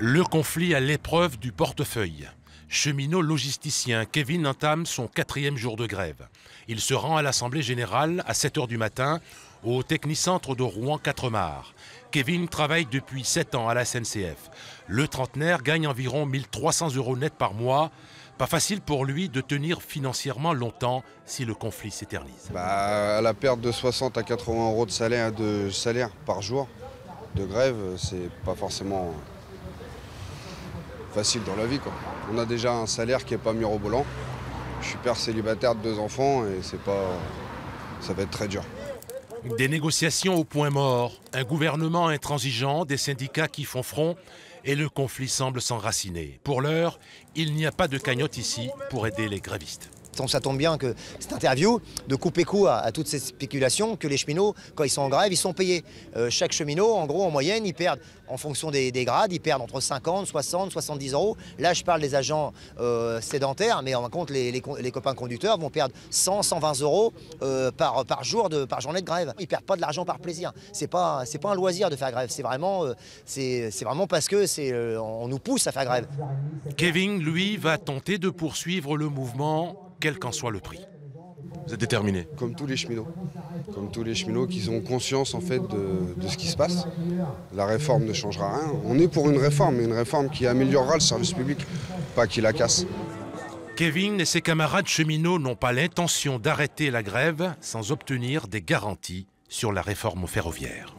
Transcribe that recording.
Le conflit à l'épreuve du portefeuille. Cheminot logisticien, Kevin entame son 4e jour de grève. Il se rend à l'Assemblée générale à 7 h du matin au technicentre de Rouen-4-Mars. Kevin travaille depuis 7 ans à la SNCF. Le trentenaire gagne environ 1 300 € net par mois. Pas facile pour lui de tenir financièrement longtemps si le conflit s'éternise. À la perte de 60 à 80 € de salaire par jour de grève, c'est pas forcément facile dans la vie, quoi. On a déjà un salaire qui n'est pas mirobolant. Je suis père célibataire de 2 enfants et ça va être très dur. Des négociations au point mort, un gouvernement intransigeant, des syndicats qui font front et le conflit semble s'enraciner. Pour l'heure, il n'y a pas de cagnotte ici pour aider les grévistes. Ça tombe bien que cette interview de couper coup à toutes ces spéculations que les cheminots, quand ils sont en grève, ils sont payés. Chaque cheminot, en gros, en moyenne, ils perdent, en fonction des grades, ils perdent entre 50, 60, 70 €. Là, je parle des agents sédentaires, mais en compte, les copains conducteurs vont perdre 100, 120 € par journée de grève. Ils ne perdent pas de l'argent par plaisir. C'est pas un loisir de faire grève. C'est vraiment parce que on nous pousse à faire grève. Kevin, lui, va tenter de poursuivre le mouvement, quel qu'en soit le prix. Vous êtes déterminé? Comme tous les cheminots qui ont conscience en fait de ce qui se passe. La réforme ne changera rien. On est pour une réforme, mais une réforme qui améliorera le service public, pas qui la casse. Kevin et ses camarades cheminots n'ont pas l'intention d'arrêter la grève sans obtenir des garanties sur la réforme ferroviaire.